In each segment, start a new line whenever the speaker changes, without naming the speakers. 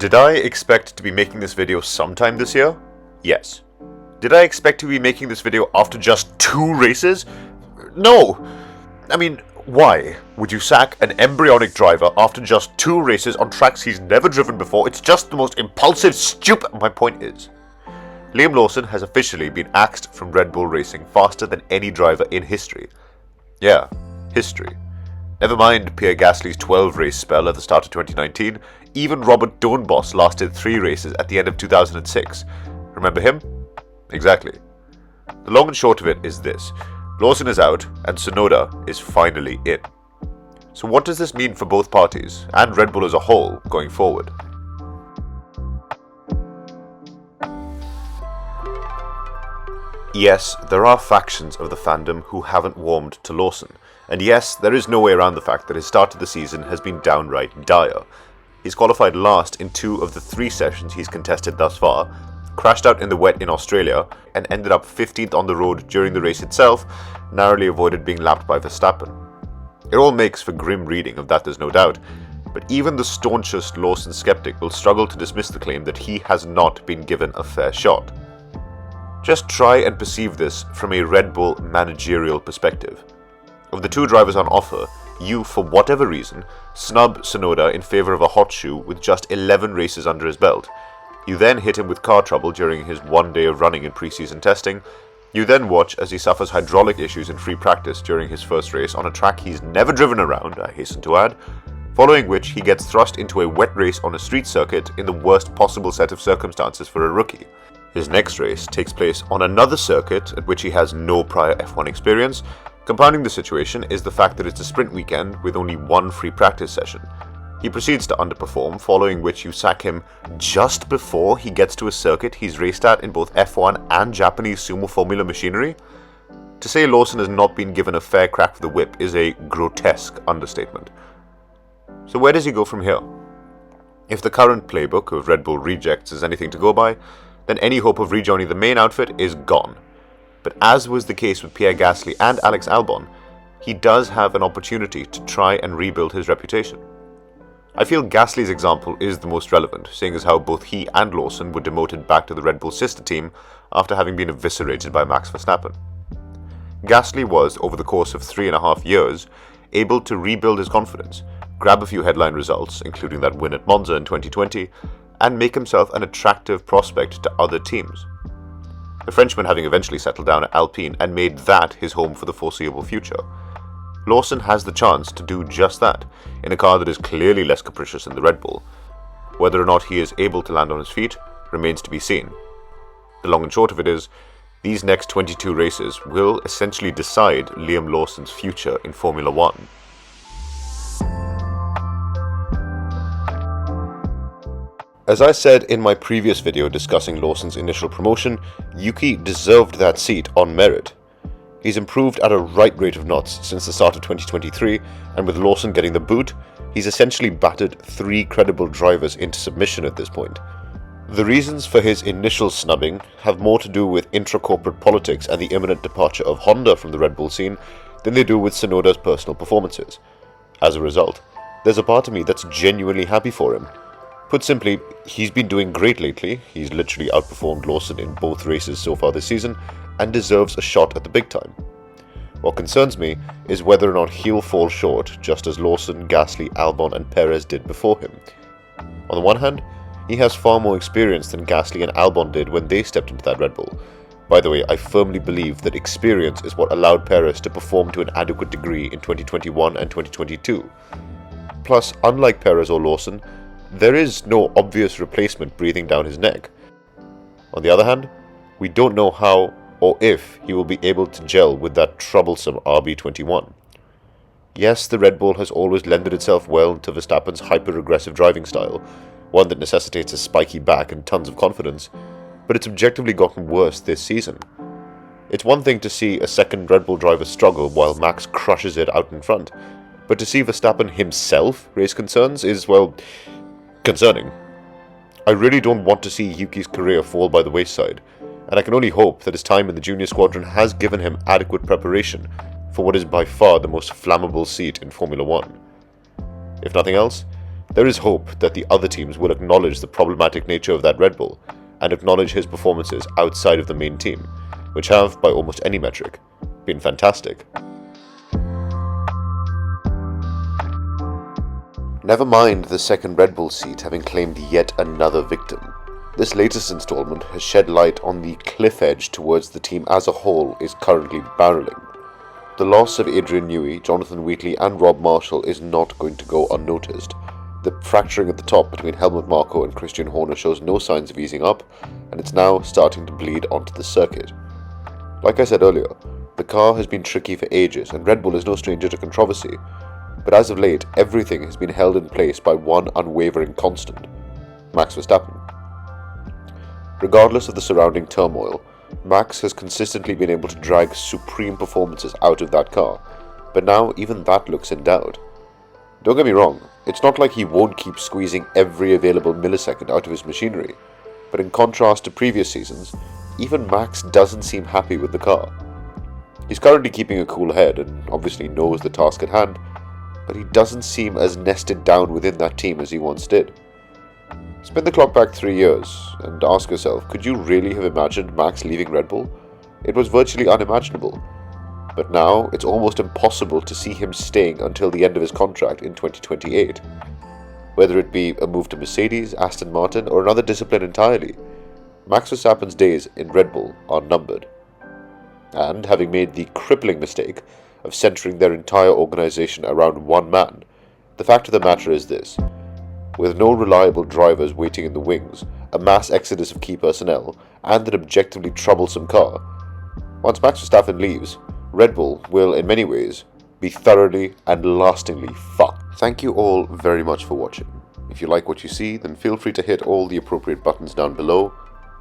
Did I expect to be making this video sometime this year? Yes. Did I expect to be making this video after just 2 races? No! I mean, why would you sack an embryonic driver after just 2 races on tracks he's never driven before? It's just the most impulsive, stupid... My point is, Liam Lawson has officially been axed from Red Bull Racing faster than any driver in history. Yeah, history. Never mind Pierre Gasly's 12-race spell at the start of 2019, even Robert Doornbos lasted 3 races at the end of 2006. Remember him? Exactly. The long and short of it is this. Lawson is out, and Tsunoda is finally in. So what does this mean for both parties, and Red Bull as a whole, going forward? Yes, there are factions of the fandom who haven't warmed to Lawson, and yes, there is no way around the fact that his start to the season has been downright dire. He's qualified last in 2 of the 3 sessions he's contested thus far, crashed out in the wet in Australia, and ended up 15th on the road during the race itself, narrowly avoided being lapped by Verstappen. It all makes for grim reading, of that there's no doubt, but even the staunchest Lawson skeptic will struggle to dismiss the claim that he has not been given a fair shot. Just try and perceive this from a Red Bull managerial perspective. Of the 2 drivers on offer, you, for whatever reason, snub Tsunoda in favour of a hot shoe with just 11 races under his belt. You then hit him with car trouble during his 1 day of running in pre-season testing. You then watch as he suffers hydraulic issues in free practice during his first race on a track he's never driven around, I hasten to add, following which he gets thrust into a wet race on a street circuit in the worst possible set of circumstances for a rookie. His next race takes place on another circuit at which he has no prior F1 experience. Compounding the situation is the fact that it's a sprint weekend with only 1 free practice session. He proceeds to underperform, following which you sack him just before he gets to a circuit he's raced at in both F1 and Japanese sumo formula machinery. To say Lawson has not been given a fair crack for the whip is a grotesque understatement. So where does he go from here? If the current playbook of Red Bull rejects is anything to go by, then any hope of rejoining the main outfit is gone. But as was the case with Pierre Gasly and Alex Albon, he does have an opportunity to try and rebuild his reputation. I feel Gasly's example is the most relevant, seeing as how both he and Lawson were demoted back to the Red Bull sister team after having been eviscerated by Max Verstappen. Gasly was, over the course of 3.5 years, able to rebuild his confidence, grab a few headline results, including that win at Monza in 2020, and make himself an attractive prospect to other teams. The Frenchman having eventually settled down at Alpine and made that his home for the foreseeable future. Lawson has the chance to do just that, in a car that is clearly less capricious than the Red Bull. Whether or not he is able to land on his feet remains to be seen. The long and short of it is, these next 22 races will essentially decide Liam Lawson's future in Formula 1. As I said in my previous video discussing Lawson's initial promotion, Yuki deserved that seat on merit. He's improved at a right rate of knots since the start of 2023, and with Lawson getting the boot, he's essentially battered 3 credible drivers into submission at this point. The reasons for his initial snubbing have more to do with intra-corporate politics and the imminent departure of Honda from the Red Bull scene than they do with Tsunoda's personal performances. As a result, there's a part of me that's genuinely happy for him. Put simply, he's been doing great lately. He's literally outperformed Lawson in both races so far this season and deserves a shot at the big time. What concerns me is whether or not he'll fall short just as Lawson, Gasly, Albon and Perez did before him. On the one hand, he has far more experience than Gasly and Albon did when they stepped into that Red Bull. By the way, I firmly believe that experience is what allowed Perez to perform to an adequate degree in 2021 and 2022. Plus, unlike Perez or Lawson, there is no obvious replacement breathing down his neck. On the other hand, we don't know how or if he will be able to gel with that troublesome RB21. Yes, the Red Bull has always lended itself well to Verstappen's hyper-aggressive driving style, one that necessitates a spiky back and tons of confidence, but it's objectively gotten worse this season. It's one thing to see a second Red Bull driver struggle while Max crushes it out in front, but to see Verstappen himself raise concerns is, well, concerning. I really don't want to see Yuki's career fall by the wayside, and I can only hope that his time in the junior squadron has given him adequate preparation for what is by far the most flammable seat in Formula 1. If nothing else, There is hope that the other teams will acknowledge the problematic nature of that Red Bull and acknowledge his performances outside of the main team, which have, by almost any metric, been fantastic. Never mind the second Red Bull seat having claimed yet another victim. This latest installment has shed light on the cliff edge towards the team as a whole is currently barreling. The loss of Adrian Newey, Jonathan Wheatley and Rob Marshall is not going to go unnoticed. The fracturing at the top between Helmut Marko and Christian Horner shows no signs of easing up, and it's now starting to bleed onto the circuit. Like I said earlier, the car has been tricky for ages, and Red Bull is no stranger to controversy. But as of late, everything has been held in place by one unwavering constant: Max Verstappen. Regardless of the surrounding turmoil, Max has consistently been able to drag supreme performances out of that car, but now even that looks in doubt. Don't get me wrong, it's not like he won't keep squeezing every available millisecond out of his machinery, but in contrast to previous seasons, even Max doesn't seem happy with the car. He's currently keeping a cool head and obviously knows the task at hand, but he doesn't seem as nested down within that team as he once did. Spin the clock back 3 years and ask yourself, could you really have imagined Max leaving Red Bull? It was virtually unimaginable. But now it's almost impossible to see him staying until the end of his contract in 2028. Whether it be a move to Mercedes, Aston Martin, or another discipline entirely, Max Verstappen's days in Red Bull are numbered. And having made the crippling mistake of centering their entire organization around one man, the fact of the matter is this: with no reliable drivers waiting in the wings, a mass exodus of key personnel, and an objectively troublesome car, once Max Verstappen leaves, Red Bull will in many ways be thoroughly and lastingly fucked. Thank you all very much for watching. If you like what you see, then feel free to hit all the appropriate buttons down below,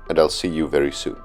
and I'll see you very soon.